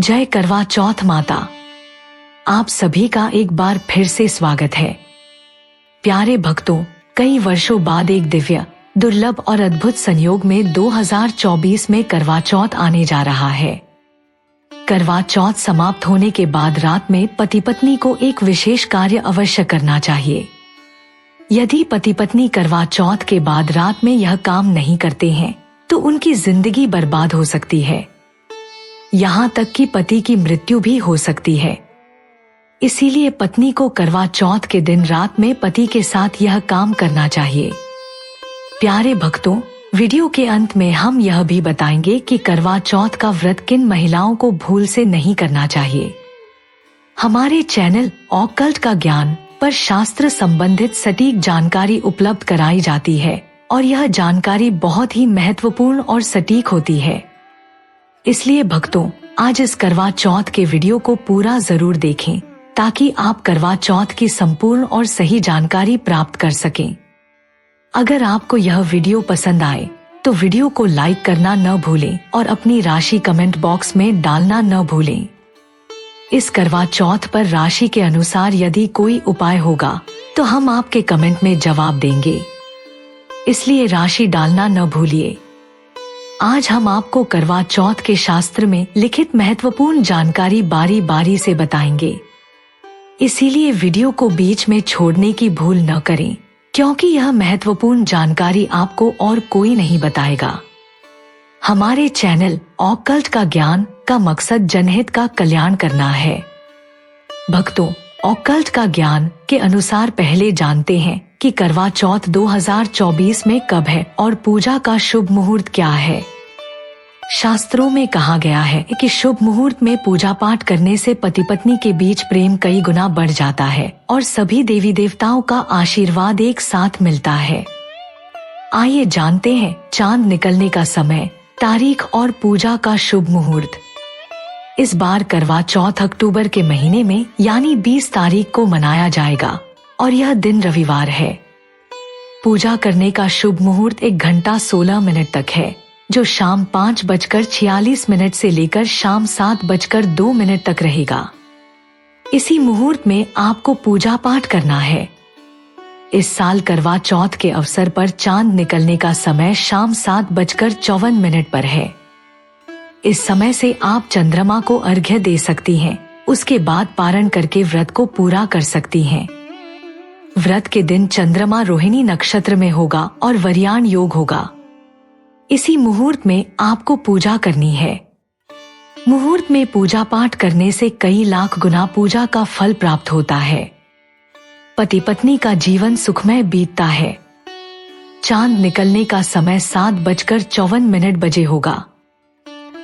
जय करवा चौथ माता। आप सभी का एक बार फिर से स्वागत है। प्यारे भक्तों, कई वर्षों बाद एक दिव्य, दुर्लभ और अद्भुत संयोग में 2024 में करवा चौथ आने जा रहा है। करवा चौथ समाप्त होने के बाद रात में पति पत्नी को एक विशेष कार्य अवश्य करना चाहिए। यदि पति पत्नी करवा चौथ के बाद रात में यह काम नहीं करते हैं तो उनकी जिंदगी बर्बाद हो सकती है। यहाँ तक कि पति की मृत्यु भी हो सकती है। इसीलिए पत्नी को करवा चौथ के दिन रात में पति के साथ यह काम करना चाहिए। प्यारे भक्तों, वीडियो के अंत में हम यह भी बताएंगे कि करवा चौथ का व्रत किन महिलाओं को भूल से नहीं करना चाहिए। हमारे चैनल ऑकल्ट का ज्ञान पर शास्त्र संबंधित सटीक जानकारी उपलब्ध कराई जाती है और यह जानकारी बहुत ही महत्वपूर्ण और सटीक होती है। इसलिए भक्तों, आज इस करवा चौथ के वीडियो को पूरा जरूर देखें ताकि आप करवा चौथ की संपूर्ण और सही जानकारी प्राप्त कर सकें। अगर आपको यह वीडियो पसंद आए तो वीडियो को लाइक करना न भूलें और अपनी राशि कमेंट बॉक्स में डालना न भूलें। इस करवा चौथ पर राशि के अनुसार यदि कोई उपाय होगा तो हम आपके कमेंट में जवाब देंगे, इसलिए राशि डालना न भूलिए। आज हम आपको करवा चौथ के शास्त्र में लिखित महत्वपूर्ण जानकारी बारी बारी से बताएंगे। इसीलिए वीडियो को बीच में छोड़ने की भूल न करें, क्योंकि यह महत्वपूर्ण जानकारी आपको और कोई नहीं बताएगा। हमारे चैनल ऑकल्ट का ज्ञान का मकसद जनहित का कल्याण करना है। भक्तों, ऑकल्ट का ज्ञान के अनुसार पहले जानते हैं कि करवा चौथ 2024 में कब है और पूजा का शुभ मुहूर्त क्या है। शास्त्रों में कहा गया है कि शुभ मुहूर्त में पूजा पाठ करने से पति पत्नी के बीच प्रेम कई गुना बढ़ जाता है और सभी देवी देवताओं का आशीर्वाद एक साथ मिलता है। आइए जानते हैं चांद निकलने का समय, तारीख और पूजा का शुभ मुहूर्त। इस बार करवा चौथ अक्टूबर के महीने में यानी 20 तारीख को मनाया जाएगा और यह दिन रविवार है। पूजा करने का शुभ मुहूर्त 1 घंटा 16 मिनट तक है, जो शाम 5:46 से लेकर शाम 7:02 तक रहेगा। इसी मुहूर्त में आपको पूजा पाठ करना है। इस साल करवा चौथ के अवसर पर चांद निकलने का समय शाम 7:54 पर है। इस समय से आप चंद्रमा को अर्घ्य दे सकती हैं। उसके बाद पारण करके व्रत को पूरा कर सकती हैं। व्रत के दिन चंद्रमा रोहिणी नक्षत्र में होगा और वरियाण योग होगा। इसी मुहूर्त में आपको पूजा करनी है। मुहूर्त में पूजा पाठ करने से कई लाख गुना पूजा का फल प्राप्त होता है। पति पत्नी का जीवन सुखमय बीतता है। चांद निकलने का समय 7:54 बजे होगा।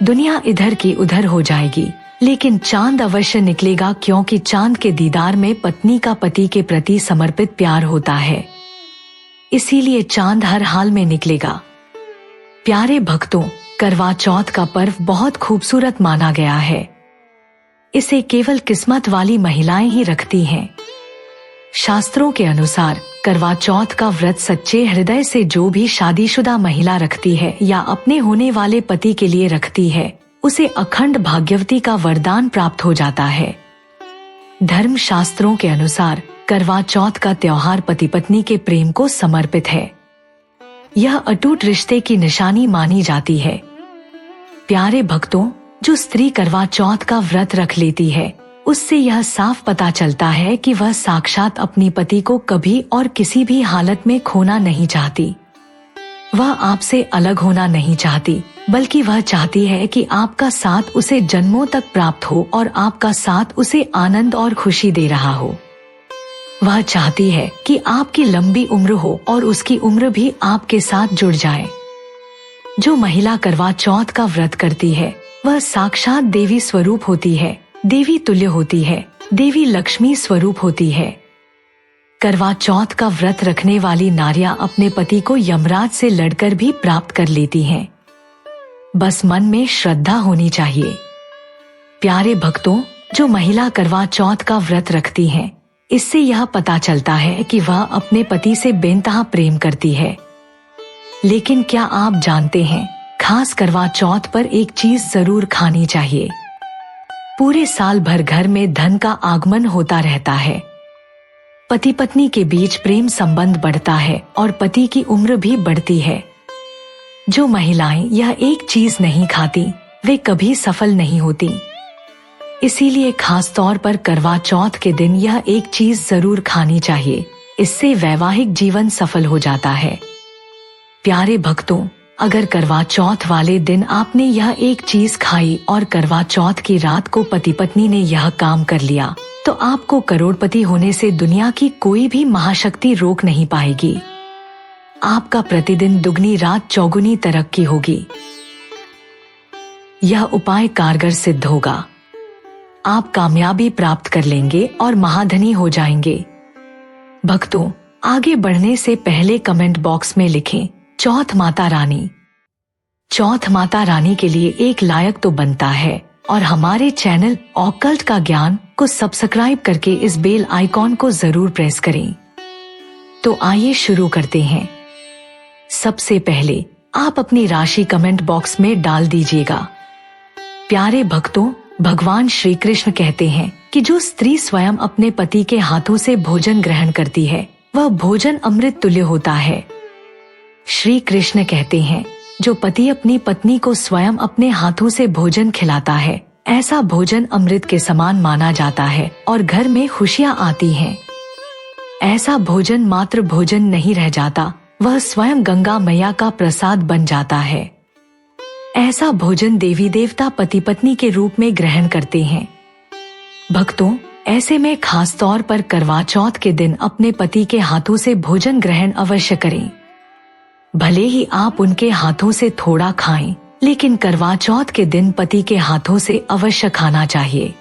दुनिया इधर की उधर हो जाएगी, लेकिन चांद अवश्य निकलेगा, क्योंकि चांद के दीदार में पत्नी का पति के प्रति समर्पित प्यार होता है। इसीलिए चांद हर हाल में निकलेगा। प्यारे भक्तों, करवा चौथ का पर्व बहुत खूबसूरत माना गया है। इसे केवल किस्मत वाली महिलाएं ही रखती हैं। शास्त्रों के अनुसार करवा चौथ का व्रत सच्चे हृदय से जो भी शादीशुदा महिला रखती है या अपने होने वाले पति के लिए रखती है, उसे अखंड भाग्यवती का वरदान प्राप्त हो जाता है। धर्म शास्त्रों के अनुसार करवा चौथ का त्योहार पति पत्नी के प्रेम को समर्पित है। यह अटूट रिश्ते की निशानी मानी जाती है। प्यारे भक्तों, जो स्त्री करवा चौथ का व्रत रख लेती है, उससे यह साफ पता चलता है कि वह साक्षात अपनी पति को कभी और किसी भी हालत में खोना नहीं चाहती। वह आपसे अलग होना नहीं चाहती, बल्कि वह चाहती है कि आपका साथ उसे जन्मों तक प्राप्त हो और आपका साथ उसे आनंद और खुशी दे रहा हो। वह चाहती है कि आपकी लंबी उम्र हो और उसकी उम्र भी आपके साथ जुड़ जाए। जो महिला करवा चौथ का व्रत करती है, वह साक्षात देवी स्वरूप होती है, देवी तुल्य होती है, देवी लक्ष्मी स्वरूप होती है। करवा चौथ का व्रत रखने वाली नारियां अपने पति को यमराज से लड़कर भी प्राप्त कर लेती हैं। बस मन में श्रद्धा होनी चाहिए। प्यारे भक्तों, जो महिला करवा चौथ का व्रत रखती हैं, इससे यह पता चलता है कि वह अपने पति से बेनतहा प्रेम करती है। लेकिन क्या आप जानते हैं, खास करवा चौथ पर एक चीज जरूर खानी चाहिए। पूरे साल भर घर में धन का आगमन होता रहता है। पति पत्नी के बीच प्रेम संबंध बढ़ता है और पति की उम्र भी बढ़ती है। जो महिलाएं यह एक चीज नहीं खाती वे कभी सफल नहीं होती। इसीलिए खास तौर पर करवा चौथ के दिन यह एक चीज जरूर खानी चाहिए। इससे वैवाहिक जीवन सफल हो जाता है। प्यारे भक्तों, अगर करवा चौथ वाले दिन आपने यह एक चीज खाई और करवा चौथ की रात को पति पत्नी ने यह काम कर लिया तो आपको करोड़पति होने से दुनिया की कोई भी महाशक्ति रोक नहीं पाएगी। आपका प्रतिदिन दुगनी रात चौगुनी तरक्की होगी। यह उपाय कारगर सिद्ध होगा। आप कामयाबी प्राप्त कर लेंगे और महाधनी हो जाएंगे। भक्तों, आगे बढ़ने से पहले कमेंट बॉक्स में लिखें चौथ माता रानी। चौथ माता रानी के लिए एक लायक तो बनता है और हमारे चैनल ऑकल्ट का ज्ञान को सब्सक्राइब करके इस बेल आइकॉन को जरूर प्रेस करें। तो आइए शुरू करते हैं। सबसे पहले आप अपनी राशि कमेंट बॉक्स में डाल दीजिएगा। प्यारे भक्तों, भगवान श्री कृष्ण कहते हैं कि जो स्त्री स्वयं अपने पति के हाथों से भोजन ग्रहण करती है वह भोजन अमृत तुल्य होता है। श्री कृष्ण कहते हैं जो पति अपनी पत्नी को स्वयं अपने हाथों से भोजन खिलाता है ऐसा भोजन अमृत के समान माना जाता है और घर में खुशियां आती हैं। ऐसा भोजन मात्र भोजन नहीं रह जाता, वह स्वयं गंगा मैया का प्रसाद बन जाता है। ऐसा भोजन देवी देवता पति पत्नी के रूप में ग्रहण करते हैं। भक्तों, ऐसे में खास तौर पर करवा चौथ के दिन अपने पति के हाथों से भोजन ग्रहण अवश्य करें। भले ही आप उनके हाथों से थोड़ा खाएं, लेकिन करवा चौथ के दिन पति के हाथों से अवश्य खाना चाहिए।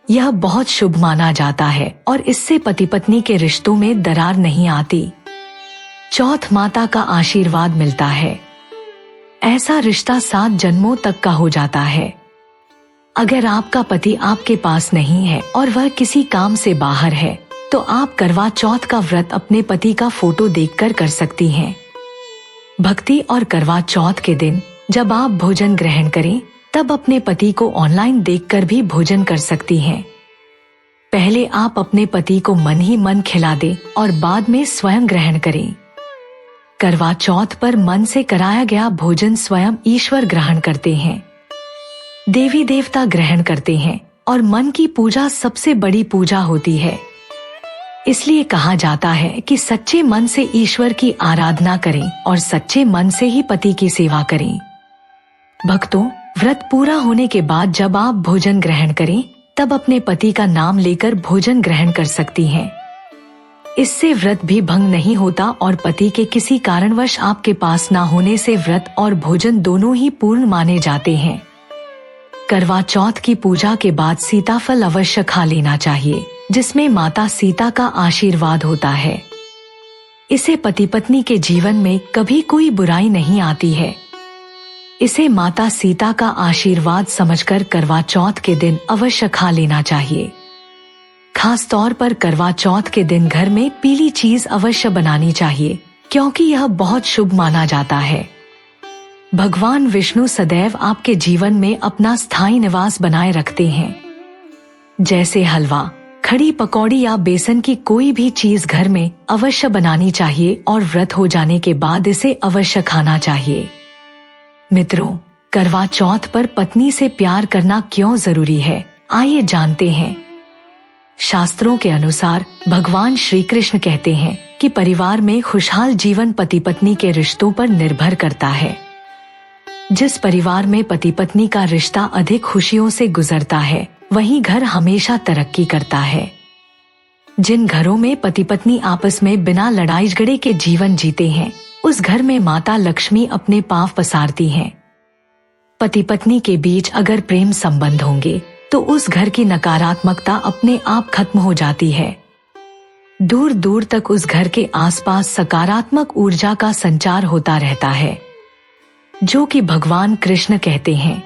यह बहुत शुभ माना जाता है और इससे पति पत्नी के रिश्तों में दरार नहीं आती। चौथ माता का आशीर्वाद मिलता है। ऐसा रिश्ता 7 जन्मों तक का हो जाता है। अगर आपका पति आपके पास नहीं है और वह किसी काम से बाहर है तो आप करवा चौथ का व्रत अपने पति का फोटो देखकर कर सकती हैं। भक्ति और करवा चौथ के दिन जब आप भोजन ग्रहण करें तब अपने पति को ऑनलाइन देखकर भी भोजन कर सकती हैं। पहले आप अपने पति को मन ही मन खिला दें और बाद में स्वयं ग्रहण करें। करवा चौथ पर मन से कराया गया भोजन स्वयं ईश्वर ग्रहण करते हैं, देवी देवता ग्रहण करते हैं और मन की पूजा सबसे बड़ी पूजा होती है। इसलिए कहा जाता है कि सच्चे मन से ईश्वर की आराधना करें और सच्चे मन से ही पति की सेवा करें। भक्तों, व्रत पूरा होने के बाद जब आप भोजन ग्रहण करें तब अपने पति का नाम लेकर भोजन ग्रहण कर सकती हैं। इससे व्रत भी भंग नहीं होता और पति के किसी कारणवश आपके पास ना होने से व्रत और भोजन दोनों ही पूर्ण माने जाते हैं। करवा चौथ की पूजा के बाद सीताफल अवश्य खा लेना चाहिए, जिसमें माता सीता का आशीर्वाद होता है। इसे पति पत्नी के जीवन में कभी कोई बुराई नहीं आती है। इसे माता सीता का आशीर्वाद समझकर करवा चौथ के दिन अवश्य खा लेना चाहिए। खास तौर पर करवा चौथ के दिन घर में पीली चीज अवश्य बनानी चाहिए, क्योंकि यह बहुत शुभ माना जाता है। भगवान विष्णु सदैव आपके जीवन में अपना स्थायी निवास बनाए रखते हैं। जैसे हलवा, खड़ी पकौड़ी या बेसन की कोई भी चीज घर में अवश्य बनानी चाहिए और व्रत हो जाने के बाद इसे अवश्य खाना चाहिए। मित्रों, करवा चौथ पर पत्नी से प्यार करना क्यों जरूरी है, आइए जानते हैं। शास्त्रों के अनुसार भगवान श्री कृष्ण कहते हैं कि परिवार में खुशहाल जीवन पति पत्नी के रिश्तों पर निर्भर करता है। जिस परिवार में पति पत्नी का रिश्ता अधिक खुशियों से गुजरता है वहीं घर हमेशा तरक्की करता है। जिन घरों में पति पत्नी आपस में बिना लड़ाई झगड़े के जीवन जीते हैं उस घर में माता लक्ष्मी अपने पांव पसारती हैं। पति पत्नी के बीच अगर प्रेम संबंध होंगे तो उस घर की नकारात्मकता अपने आप खत्म हो जाती है। दूर दूर तक उस घर के आसपास सकारात्मक ऊर्जा का संचार होता रहता है, जो कि भगवान कृष्ण कहते हैं।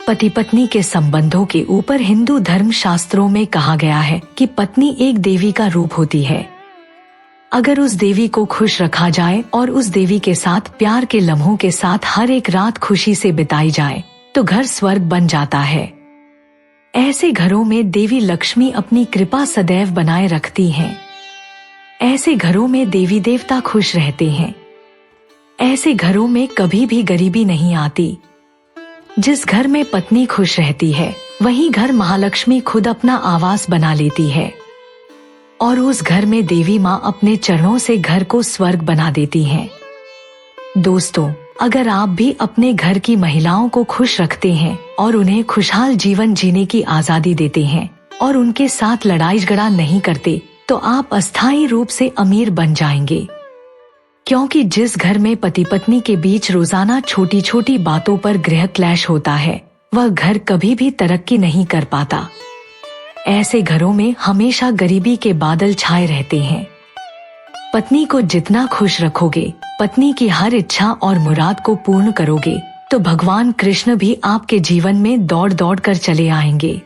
पति पत्नी के संबंधों के ऊपर हिंदू धर्म शास्त्रों में कहा गया है कि पत्नी एक देवी का रूप होती है। अगर उस देवी को खुश रखा जाए और उस देवी के साथ प्यार के लम्हों के साथ हर एक रात खुशी से बिताई जाए तो घर स्वर्ग बन जाता है। ऐसे घरों में देवी लक्ष्मी अपनी कृपा सदैव बनाए रखती हैं। ऐसे घरों में देवी देवता खुश रहते हैं। ऐसे घरों में कभी भी गरीबी नहीं आती। जिस घर में पत्नी खुश रहती है वही घर महालक्ष्मी खुद अपना आवास बना लेती है और उस घर में देवी माँ अपने चरणों से घर को स्वर्ग बना देती हैं। दोस्तों, अगर आप भी अपने घर की महिलाओं को खुश रखते हैं और उन्हें खुशहाल जीवन जीने की आजादी देते हैं और उनके साथ लड़ाई झगड़ा नहीं करते, तो आप अस्थायी रूप से अमीर बन जाएंगे। क्योंकि जिस घर में पति पत्नी के बीच रोजाना छोटी छोटी बातों पर गृह क्लैश होता है, वह घर कभी भी तरक्की नहीं कर पाता। ऐसे घरों में हमेशा गरीबी के बादल छाए रहते हैं। पत्नी को जितना खुश रखोगे, पत्नी की हर इच्छा और मुराद को पूर्ण करोगे, तो भगवान कृष्ण भी आपके जीवन में दौड़ दौड़ कर चले आएंगे।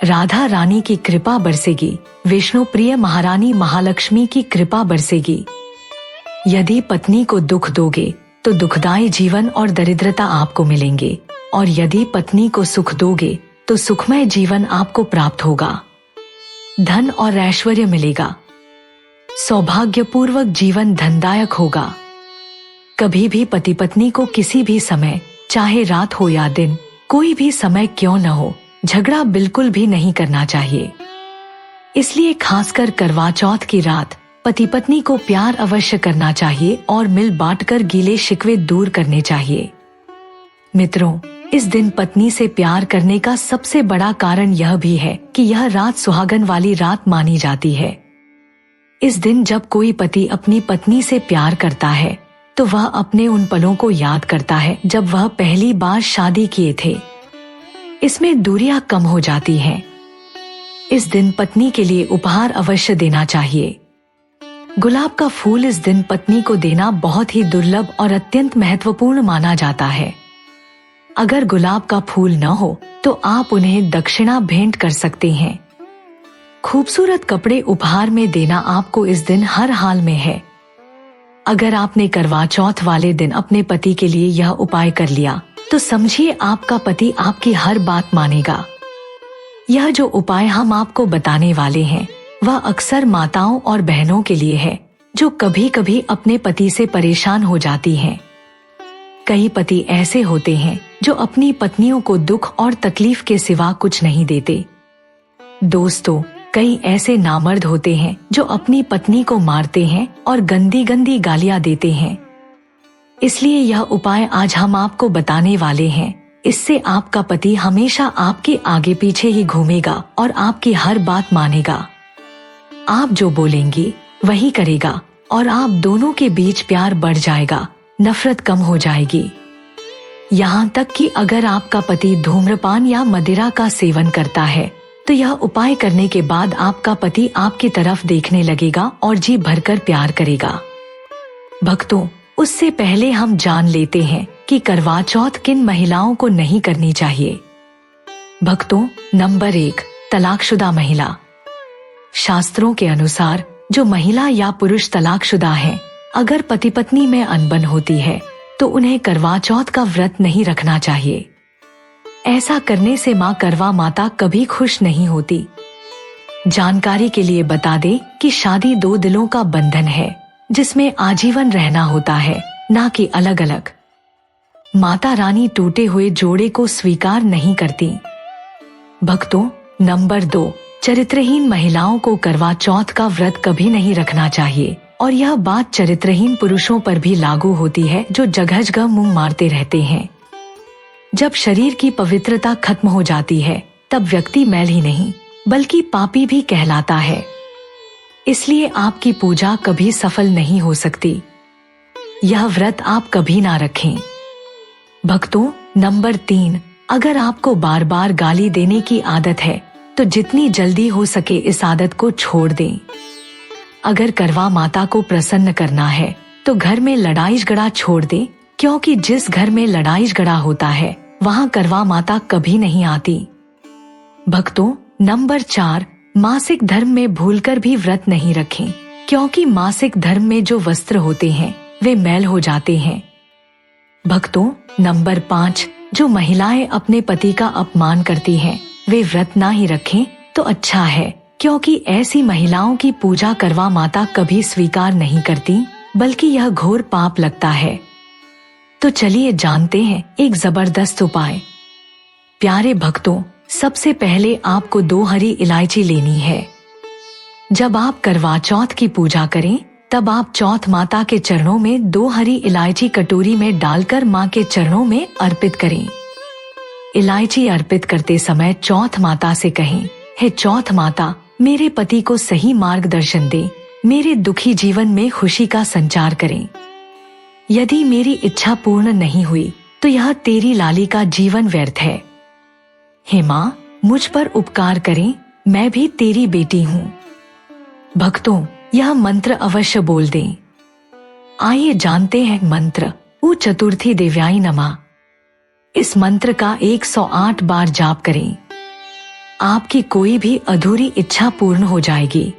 राधा रानी की कृपा बरसेगी, विष्णु प्रिय महारानी महालक्ष्मी की कृपा बरसेगी। यदि पत्नी को दुख दोगे तो दुखदायी जीवन और दरिद्रता आपको मिलेंगे, और यदि पत्नी को सुख दोगे तो सुखमय जीवन आपको प्राप्त होगा। धन और ऐश्वर्य मिलेगा। सौभाग्यपूर्वक जीवन धनदायक होगा। कभी भी पति पत्नी को किसी भी समय, चाहे रात हो या दिन, कोई भी समय क्यों न हो, झगड़ा बिल्कुल भी नहीं करना चाहिए। इसलिए खासकर करवा चौथ की रात पति पत्नी को प्यार अवश्य करना चाहिए और मिल बांटकर गीले शिकवे दूर करने चाहिए। मित्रों, इस दिन पत्नी से प्यार करने का सबसे बड़ा कारण यह भी है कि यह रात सुहागन वाली रात मानी जाती है। इस दिन जब कोई पति अपनी पत्नी से प्यार करता है तो वह अपने उन पलों को याद करता है जब वह पहली बार शादी किए थे। इसमें दूरियां कम हो जाती हैं। इस दिन पत्नी के लिए उपहार अवश्य देना चाहिए। गुलाब का फूल इस दिन पत्नी को देना बहुत ही दुर्लभ और अत्यंत महत्वपूर्ण माना जाता है। अगर गुलाब का फूल न हो तो आप उन्हें दक्षिणा भेंट कर सकते हैं। खूबसूरत कपड़े उपहार में देना आपको इस दिन हर हाल में है। अगर आपने करवा चौथ वाले दिन अपने पति के लिए यह उपाय कर लिया तो समझिए आपका पति आपकी हर बात मानेगा। यह जो उपाय हम आपको बताने वाले हैं वह अक्सर माताओं और बहनों के लिए है जो कभी कभी अपने पति से परेशान हो जाती हैं। कई पति ऐसे होते हैं जो अपनी पत्नियों को दुख और तकलीफ के सिवा कुछ नहीं देते। दोस्तों, कई ऐसे नामर्द होते हैं जो अपनी पत्नी को मारते हैं और गंदी गंदी गालियां देते हैं। इसलिए यह उपाय आज हम आपको बताने वाले हैं। इससे आपका पति हमेशा आपके आगे पीछे ही घूमेगा और आपकी हर बात मानेगा। आप जो बोलेंगी वही करेगा और आप दोनों के बीच प्यार बढ़ जाएगा, नफरत कम हो जाएगी। यहाँ तक कि अगर आपका पति धूम्रपान या मदिरा का सेवन करता है तो यह उपाय करने के बाद आपका पति आपकी तरफ देखने लगेगा और जी भरकर प्यार करेगा। भक्तों, उससे पहले हम जान लेते हैं कि करवा चौथ किन महिलाओं को नहीं करनी चाहिए। भक्तों, नंबर 1, तलाकशुदा महिला। शास्त्रों के अनुसार जो महिला या पुरुष तलाकशुदा हैं, अगर पति पत्नी में अनबन होती है तो उन्हें करवा चौथ का व्रत नहीं रखना चाहिए। ऐसा करने से माँ करवा माता कभी खुश नहीं होती। जानकारी के लिए बता दें कि शादी 2 दिलों का बंधन है जिसमें आजीवन रहना होता है, ना कि अलग अलग। माता रानी टूटे हुए जोड़े को स्वीकार नहीं करती। भक्तों, नंबर 2, चरित्रहीन महिलाओं को करवा चौथ का व्रत कभी नहीं रखना चाहिए और यह बात चरित्रहीन पुरुषों पर भी लागू होती है जो जगह जगह मुंह मारते रहते हैं। जब शरीर की पवित्रता खत्म हो जाती है तब व्यक्ति मैल ही नहीं बल्कि पापी भी कहलाता है। इसलिए आपकी पूजा कभी सफल नहीं हो सकती। यह व्रत आप कभी ना रखें। भक्तों, नंबर 3, अगर आपको बार बार गाली देने की आदत है तो जितनी जल्दी हो सके इस आदत को छोड़ दें। अगर करवा माता को प्रसन्न करना है तो घर में लड़ाई झगड़ा छोड़ दें, क्योंकि जिस घर में लड़ाई झगड़ा होता है वहाँ करवा माता कभी नहीं आती। भक्तों, नंबर 4, मासिक धर्म में भूलकर भी व्रत नहीं रखें, क्योंकि मासिक धर्म में जो वस्त्र होते हैं वे मैल हो जाते हैं। भक्तों, नंबर 5, जो महिलाएं अपने पति का अपमान करती हैं वे व्रत ना ही रखें तो अच्छा है, क्योंकि ऐसी महिलाओं की पूजा करवा माता कभी स्वीकार नहीं करती, बल्कि यह घोर पाप लगता है। तो चलिए जानते हैं एक जबरदस्त उपाय। प्यारे भक्तों, सबसे पहले आपको 2 हरी इलायची लेनी है। जब आप करवा चौथ की पूजा करें, तब आप चौथ माता के चरणों में 2 हरी इलायची कटोरी में डालकर माँ के चरणों में अर्पित करें। इलायची अर्पित करते समय चौथ माता से कहें, हे चौथ माता, मेरे पति को सही मार्गदर्शन दे, मेरे दुखी जीवन में खुशी का संचार करें। यदि मेरी इच्छा पूर्ण नहीं हुई तो यह तेरी लाली का जीवन व्यर्थ है। हे माँ, मुझ पर उपकार करें, मैं भी तेरी बेटी हूँ। भक्तों, यह मंत्र अवश्य बोल दें। आइए जानते हैं मंत्र। उ चतुर्थी देव्याय नमः। इस मंत्र का 108 बार जाप करें। आपकी कोई भी अधूरी इच्छा पूर्ण हो जाएगी।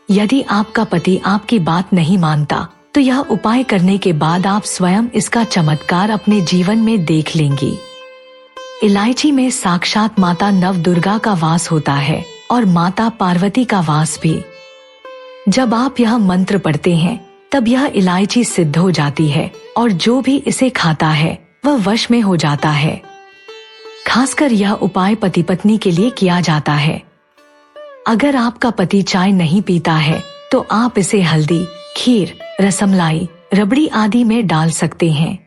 यदि आपका पति आपकी बात नहीं मानता तो यह उपाय करने के बाद आप स्वयं इसका चमत्कार अपने जीवन में देख लेंगी। इलायची में साक्षात माता नव दुर्गा का वास होता है और माता पार्वती का वास भी। जब आप यह मंत्र पढ़ते हैं तब यह इलायची सिद्ध हो जाती है और जो भी इसे खाता है वह वश में हो जाता है। खासकर यह उपाय पति पत्नी के लिए किया जाता है। अगर आपका पति चाय नहीं पीता है तो आप इसे हल्दी, खीर, रसमलाई, रबड़ी आदि में डाल सकते हैं।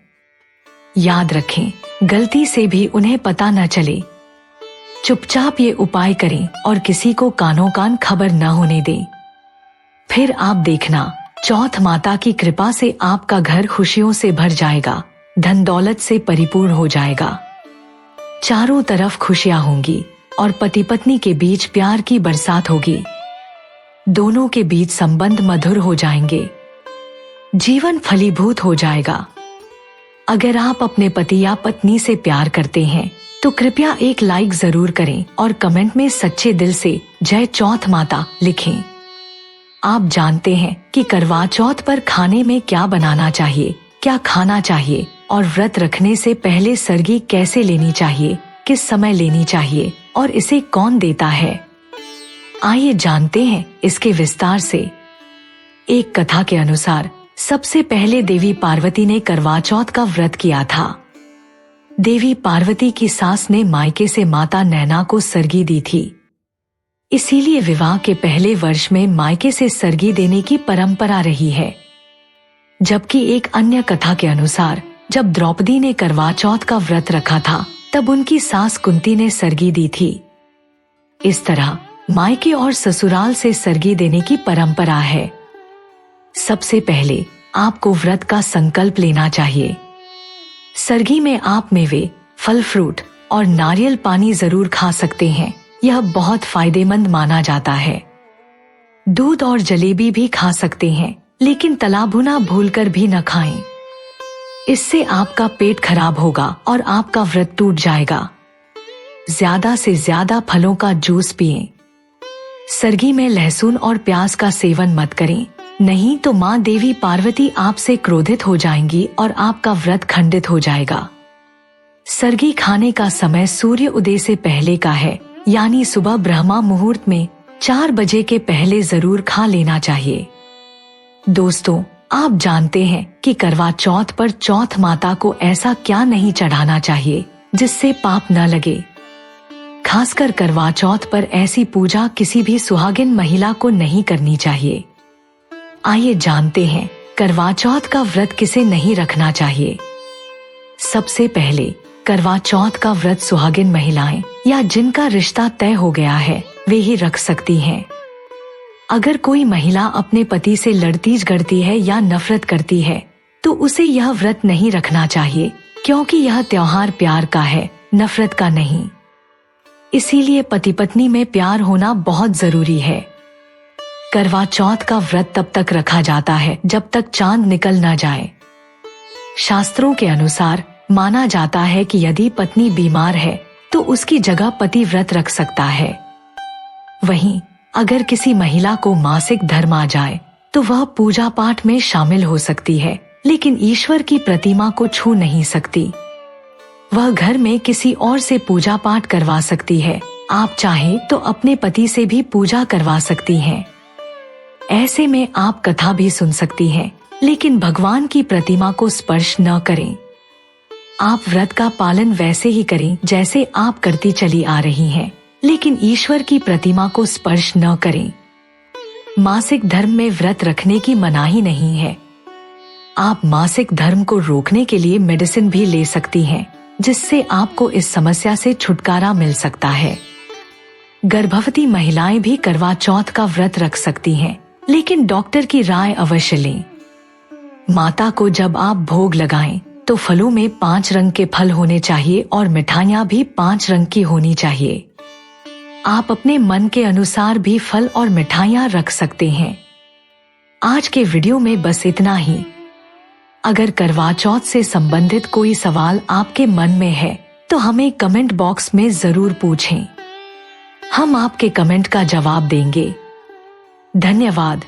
याद रखें, गलती से भी उन्हें पता न चले। चुपचाप ये उपाय करें और किसी को कानों कान खबर न होने दें। फिर आप देखना, चौथ माता की कृपा से आपका घर खुशियों से भर जाएगा, धन दौलत से परिपूर्ण हो जाएगा। चारों तरफ खुशियां होंगी और पति पत्नी के बीच प्यार की बरसात होगी। दोनों के बीच संबंध मधुर हो जाएंगे, जीवन फलीभूत हो जाएगा। अगर आप अपने पति या पत्नी से प्यार करते हैं तो कृपया एक लाइक जरूर करें और कमेंट में सच्चे दिल से जय चौथ माता लिखें। आप जानते हैं कि करवा चौथ पर खाने में क्या बनाना चाहिए, क्या खाना चाहिए और व्रत रखने से पहले सरगी कैसे लेनी चाहिए, किस समय लेनी चाहिए और इसे कौन देता है। आइए जानते हैं इसके विस्तार से। एक कथा के अनुसार सबसे पहले देवी पार्वती ने करवा चौथ का व्रत किया था। देवी पार्वती की सास ने मायके से माता नैना को सरगी दी थी। इसीलिए विवाह के पहले वर्ष में मायके से सरगी देने की परंपरा रही है। जबकि एक अन्य कथा के अनुसार जब द्रौपदी ने करवा चौथ का व्रत रखा था तब उनकी सास कुंती ने सरगी दी थी। इस तरह मायके और ससुराल से सरगी देने की परंपरा है। सबसे पहले आपको व्रत का संकल्प लेना चाहिए। सरगी में आप मेवे, फल फ्रूट और नारियल पानी जरूर खा सकते हैं, यह बहुत फायदेमंद माना जाता है। दूध और जलेबी भी खा सकते हैं, लेकिन तला भुना भूलकर भी न खाएं। इससे आपका पेट खराब होगा और आपका व्रत टूट जाएगा। ज्यादा से ज्यादा फलों का जूस पिएं। सरगी में लहसुन और प्याज का सेवन मत करें, नहीं तो माँ देवी पार्वती आपसे क्रोधित हो जाएंगी और आपका व्रत खंडित हो जाएगा। सरगी खाने का समय सूर्य उदय से पहले का है, यानी सुबह ब्रह्मा मुहूर्त में 4 बजे के पहले जरूर खा लेना चाहिए। दोस्तों, आप जानते हैं कि करवा चौथ पर चौथ माता को ऐसा क्या नहीं चढ़ाना चाहिए जिससे पाप न लगे। खासकर करवा चौथ पर ऐसी पूजा किसी भी सुहागिन महिला को नहीं करनी चाहिए। आइए जानते हैं करवा चौथ का व्रत किसे नहीं रखना चाहिए। सबसे पहले करवा चौथ का व्रत सुहागिन महिलाएं या जिनका रिश्ता तय हो गया है वे ही रख सकती हैं। अगर कोई महिला अपने पति से लड़ती झगड़ती है या नफरत करती है तो उसे यह व्रत नहीं रखना चाहिए, क्योंकि यह त्योहार प्यार का है, नफरत का नहीं। इसीलिए पति पत्नी में प्यार होना बहुत जरूरी है। करवा चौथ का व्रत तब तक रखा जाता है जब तक चांद निकल न जाए। शास्त्रों के अनुसार माना जाता है कि यदि पत्नी बीमार है तो उसकी जगह पति व्रत रख सकता है। वहीं अगर किसी महिला को मासिक धर्म आ जाए तो वह पूजा पाठ में शामिल हो सकती है, लेकिन ईश्वर की प्रतिमा को छू नहीं सकती। वह घर में किसी और से पूजा पाठ करवा सकती है, आप चाहें तो अपने पति से भी पूजा करवा सकती हैं। ऐसे में आप कथा भी सुन सकती हैं, लेकिन भगवान की प्रतिमा को स्पर्श न करें। आप व्रत का पालन वैसे ही करें जैसे आप करती चली आ रही हैं, लेकिन ईश्वर की प्रतिमा को स्पर्श न करें। मासिक धर्म में व्रत रखने की मनाही नहीं है। आप मासिक धर्म को रोकने के लिए मेडिसिन भी ले सकती हैं, जिससे आपको इस समस्या से छुटकारा मिल सकता है। गर्भवती महिलाएं भी करवा चौथ का व्रत रख सकती हैं, लेकिन डॉक्टर की राय अवश्य लें। माता को जब आप भोग लगाएं, तो फलों में 5 रंग के फल होने चाहिए और मिठाइयाँ भी 5 रंग की होनी चाहिए। आप अपने मन के अनुसार भी फल और मिठाइयाँ रख सकते हैं। आज के वीडियो में बस इतना ही। अगर करवा चौथ से संबंधित कोई सवाल आपके मन में है तो हमें कमेंट बॉक्स में जरूर पूछें। हम आपके कमेंट का जवाब देंगे। धन्यवाद।